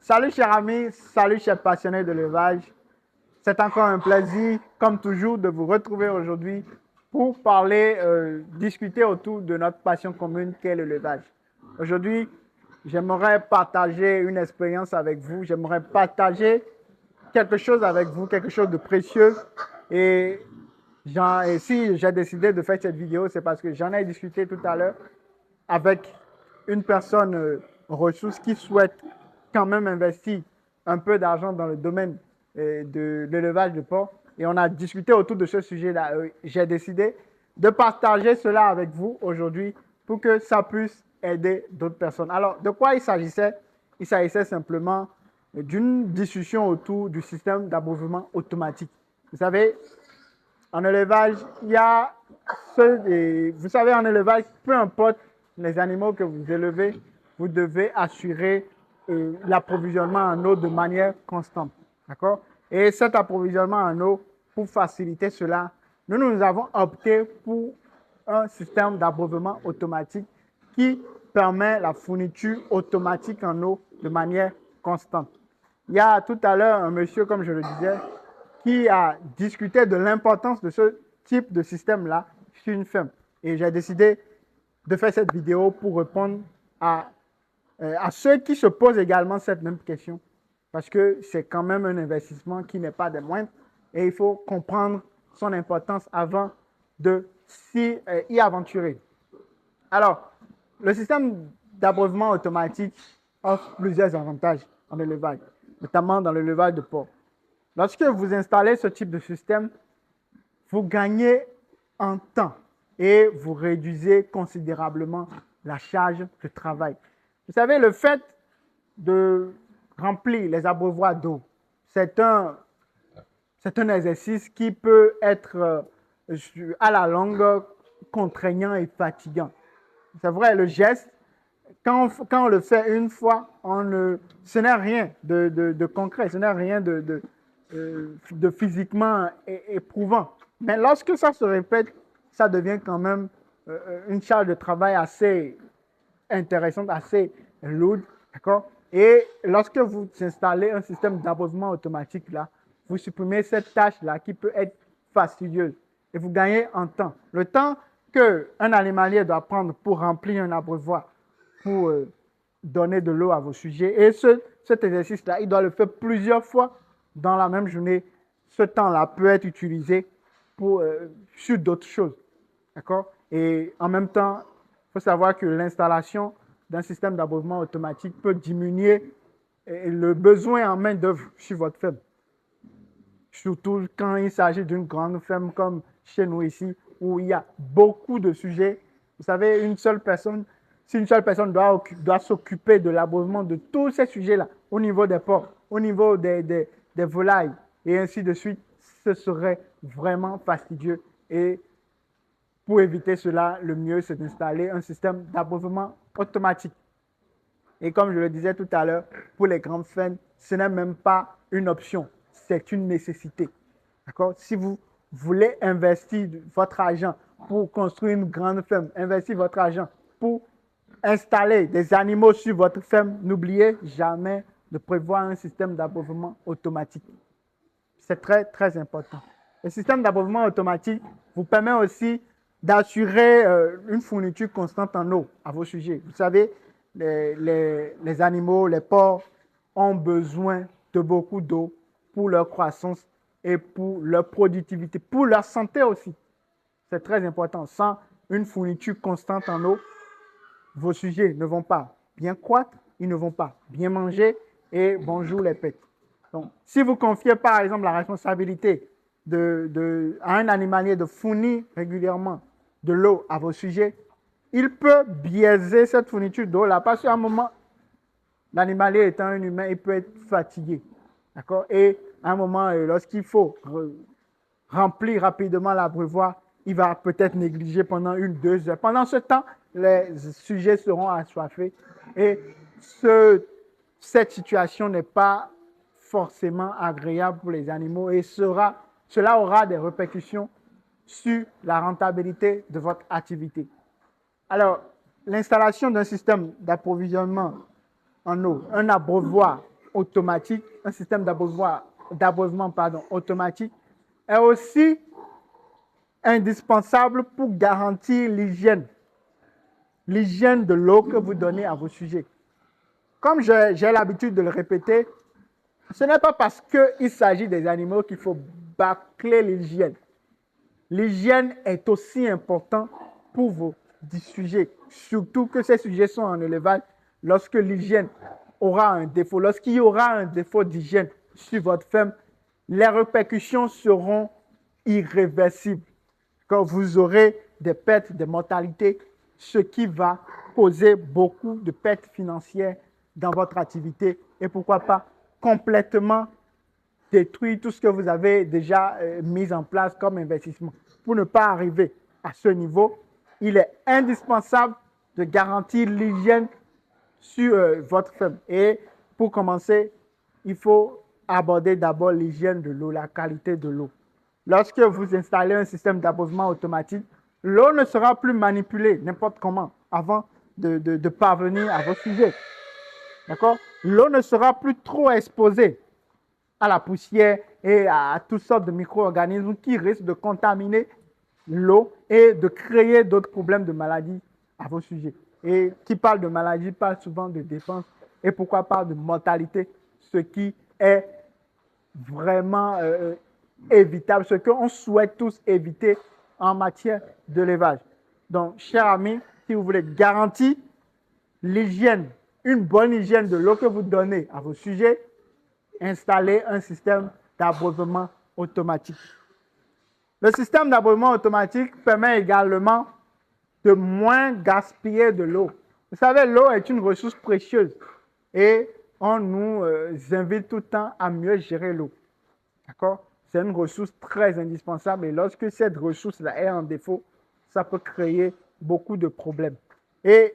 Salut chers amis, salut chers passionnés de l'élevage. C'est encore un plaisir, comme toujours, de vous retrouver aujourd'hui pour parler, discuter autour de notre passion commune qu'est l'élevage. Aujourd'hui, j'aimerais partager une expérience avec vous, j'aimerais partager quelque chose avec vous, quelque chose de précieux. Et, si j'ai décidé de faire cette vidéo, c'est parce que j'en ai discuté tout à l'heure avec une personne ressource qui souhaite quand même investir un peu d'argent dans le domaine de l'élevage de porc. Et on a discuté autour de ce sujet-là. J'ai décidé de partager cela avec vous aujourd'hui pour que ça puisse aider d'autres personnes. Alors, de quoi il s'agissait? Il s'agissait simplement d'une discussion autour du système d'abreuvement automatique. Vous savez, en élevage, il y a vous savez, en élevage, peu importe les animaux que vous élevez, vous devez assurer l'approvisionnement en eau de manière constante. D'accord? Et cet approvisionnement en eau, pour faciliter cela, nous avons opté pour un système d'abreuvement automatique qui permet la fourniture automatique en eau de manière constante. Il y a tout à l'heure un monsieur, comme je le disais, qui a discuté de l'importance de ce type de système-là sur une ferme. Et j'ai décidé de faire cette vidéo pour répondre à ceux qui se posent également cette même question. Parce que c'est quand même un investissement qui n'est pas des moindres et il faut comprendre son importance avant de y aventurer. Alors, le système d'abreuvement automatique offre plusieurs avantages en élevage, notamment dans l'élevage de porc. Lorsque vous installez ce type de système, vous gagnez en temps et vous réduisez considérablement la charge de travail. Vous savez, le fait de remplir les abreuvoirs d'eau, c'est un exercice qui peut être à la longue contraignant et fatigant. C'est vrai, le geste, quand on le fait une fois, ce n'est rien de concret, ce n'est rien de physiquement éprouvant. Mais lorsque ça se répète, ça devient quand même une charge de travail assez intéressante, assez lourde. D'accord? Et lorsque vous installez un système d'abreuvement automatique, là, vous supprimez cette tâche-là qui peut être fastidieuse et vous gagnez en temps. Le temps qu'un animalier doit prendre pour remplir un abreuvoir, pour donner de l'eau à vos sujets. Et cet exercice-là, il doit le faire plusieurs fois dans la même journée. Ce temps-là peut être utilisé sur d'autres choses. D'accord? Et en même temps, il faut savoir que l'installation d'un système d'abreuvement automatique peut diminuer le besoin en main-d'œuvre sur votre ferme. Surtout quand il s'agit d'une grande ferme comme chez nous ici, où il y a beaucoup de sujets. Vous savez, si une seule personne doit s'occuper de l'abreuvement de tous ces sujets-là, au niveau des porcs, au niveau des volailles, et ainsi de suite, ce serait vraiment fastidieux. Et pour éviter cela, le mieux, c'est d'installer un système d'abreuvement automatique. Et comme je le disais tout à l'heure, pour les grandes fermes, ce n'est même pas une option, c'est une nécessité. D'accord? Si vous voulez investir votre argent pour construire une grande ferme, investir votre argent pour installer des animaux sur votre ferme, n'oubliez jamais de prévoir un système d'abreuvement automatique. C'est très, très important. Le système d'abreuvement automatique vous permet aussi d'assurer une fourniture constante en eau à vos sujets. Vous savez, les animaux, les porcs ont besoin de beaucoup d'eau pour leur croissance et pour leur productivité, pour leur santé aussi. C'est très important. Sans une fourniture constante en eau, vos sujets ne vont pas bien croître, ils ne vont pas bien manger et bonjour les pets. Donc, si vous confiez par exemple la responsabilité à un animalier de fournir régulièrement de l'eau à vos sujets, il peut biaiser cette fourniture d'eau-là parce qu'à un moment, l'animalier étant un humain, il peut être fatigué. D'accord? Et à un moment, lorsqu'il faut remplir rapidement l'abreuvoir, il va peut-être négliger pendant 1-2 heures. Pendant ce temps, les sujets seront assoiffés et cette situation n'est pas forcément agréable pour les animaux et cela aura des répercussions sur la rentabilité de votre activité. Alors, l'installation d'un système d'approvisionnement en eau, un abreuvoir automatique, un système d'abreuvement automatique est aussi indispensable pour garantir l'hygiène de l'eau que vous donnez à vos sujets. Comme j'ai l'habitude de le répéter, ce n'est pas parce qu'il s'agit des animaux qu'il faut bâcler l'hygiène. L'hygiène est aussi importante pour vos sujets, surtout que ces sujets sont en élevage. Lorsque l'hygiène aura un défaut, lorsqu'il y aura un défaut d'hygiène sur votre ferme, les répercussions seront irréversibles. Quand vous aurez des pertes, des mortalités, ce qui va causer beaucoup de pertes financières dans votre activité et pourquoi pas complètement détruire tout ce que vous avez déjà mis en place comme investissement. Pour ne pas arriver à ce niveau, il est indispensable de garantir l'hygiène sur votre ferme. Et pour commencer, il faut aborder d'abord l'hygiène de l'eau, la qualité de l'eau. Lorsque vous installez un système d'abreuvement automatique, l'eau ne sera plus manipulée n'importe comment avant de parvenir à vos sujets. D'accord? L'eau ne sera plus trop exposée à la poussière et à toutes sortes de micro-organismes qui risquent de contaminer l'eau et de créer d'autres problèmes de maladies à vos sujets. Et qui parle de maladies parle souvent de dépenses et pourquoi pas de mortalité, ce qui est vraiment évitable, ce qu'on souhaite tous éviter en matière d'élevage. Donc, chers amis, si vous voulez garantir l'hygiène, une bonne hygiène de l'eau que vous donnez à vos sujets, installez un système d'abreuvement automatique. Le système d'abreuvement automatique permet également de moins gaspiller de l'eau. Vous savez, l'eau est une ressource précieuse et on nous invite tout le temps à mieux gérer l'eau. D'accord? C'est une ressource très indispensable et lorsque cette ressource-là est en défaut, ça peut créer beaucoup de problèmes. Et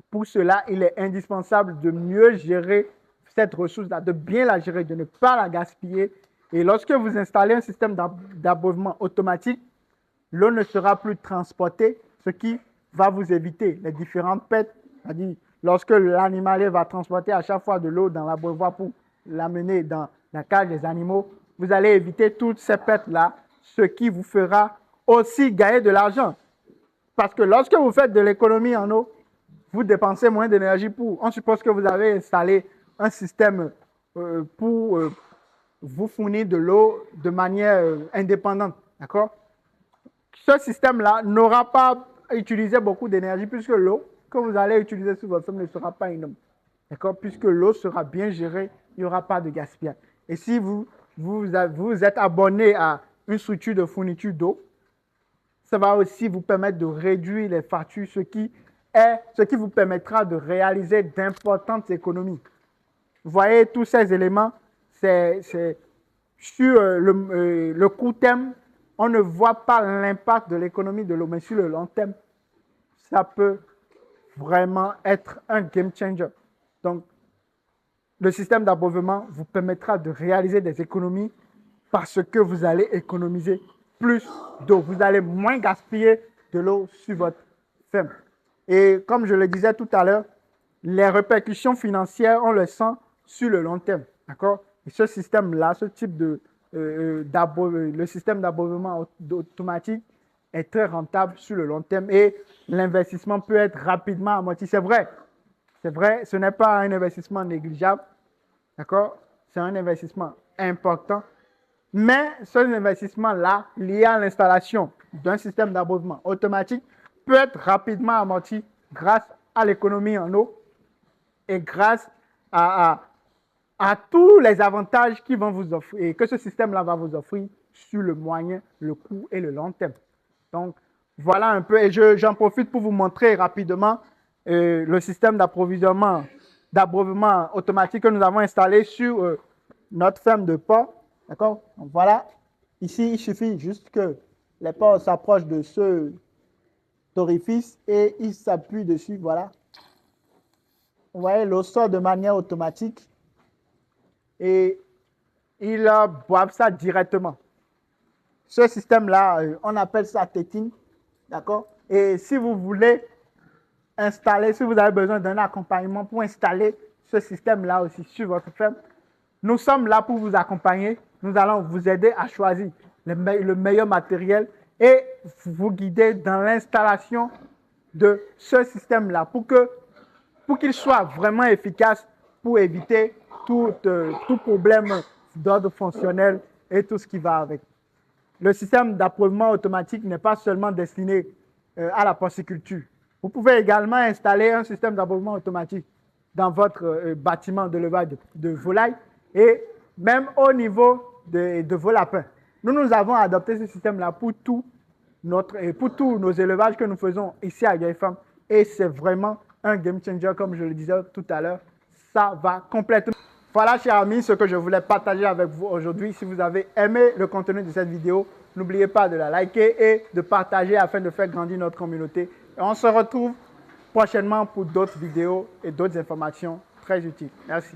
pour cela, il est indispensable de mieux gérer cette ressource-là, de bien la gérer, de ne pas la gaspiller. Et lorsque vous installez un système d'abreuvement automatique, l'eau ne sera plus transportée, ce qui va vous éviter les différentes pertes. C'est-à-dire, lorsque l'animalier va transporter à chaque fois de l'eau dans l'abreuvoir pour l'amener dans la cage des animaux, vous allez éviter toutes ces pertes-là, ce qui vous fera aussi gagner de l'argent. Parce que lorsque vous faites de l'économie en eau, vous dépensez moins d'énergie pour. On suppose que vous avez installé un système pour vous fournir de l'eau de manière indépendante. D'accord? Ce système-là n'aura pas utilisé beaucoup d'énergie puisque l'eau que vous allez utiliser sur votre ferme ne sera pas énorme. D'accord? Puisque l'eau sera bien gérée, il n'y aura pas de gaspillage. Et si vous êtes abonné à une structure de fourniture d'eau, ça va aussi vous permettre de réduire les factures, ce qui vous permettra de réaliser d'importantes économies. Vous voyez, tous ces éléments, c'est sur le court terme, on ne voit pas l'impact de l'économie de l'eau, mais sur le long terme, ça peut vraiment être un game changer. Donc, le système d'abreuvement vous permettra de réaliser des économies parce que vous allez économiser plus d'eau. Vous allez moins gaspiller de l'eau sur votre ferme. Et comme je le disais tout à l'heure, les répercussions financières, on le sent sur le long terme. D'accord? Et ce système-là, ce type le système d'abreuvement automatique est très rentable sur le long terme et l'investissement peut être rapidement amorti. C'est vrai, ce n'est pas un investissement négligeable. D'accord? C'est un investissement important. Mais cet investissement-là, lié à l'installation d'un système d'abreuvement automatique, peut être rapidement amorti grâce à l'économie en eau et grâce à tous les avantages qui vont vous offrir et que ce système-là va vous offrir sur le moyen, le court et le long terme. Donc, voilà un peu. Et j'en profite pour vous montrer rapidement le système d'abreuvement automatique que nous avons installé sur notre ferme de porc. D'accord? Donc, voilà. Ici, il suffit juste que les porcs s'approchent de ce orifice et ils s'appuient dessus. Voilà. Vous voyez, l'eau sort de manière automatique et ils boivent ça directement. Ce système-là, on appelle ça tétine. D'accord? Et si vous voulez installer, si vous avez besoin d'un accompagnement pour installer ce système-là aussi sur votre ferme. Nous sommes là pour vous accompagner. Nous allons vous aider à choisir le meilleur matériel et vous guider dans l'installation de ce système-là pour qu'il soit vraiment efficace pour éviter tout problème d'ordre fonctionnel et tout ce qui va avec. Le système d'approvisionnement automatique n'est pas seulement destiné à la porciculture. Vous pouvez également installer un système d'approvisionnement automatique dans votre bâtiment de levage de volailles et même au niveau de vos lapins. Nous avons adopté ce système-là pour tous nos élevages que nous faisons ici à GaiFarm et c'est vraiment un game changer comme je le disais tout à l'heure. Ça va complètement. Voilà, chers amis, ce que je voulais partager avec vous aujourd'hui. Si vous avez aimé le contenu de cette vidéo, n'oubliez pas de la liker et de partager afin de faire grandir notre communauté. Et on se retrouve prochainement pour d'autres vidéos et d'autres informations très utiles. Merci.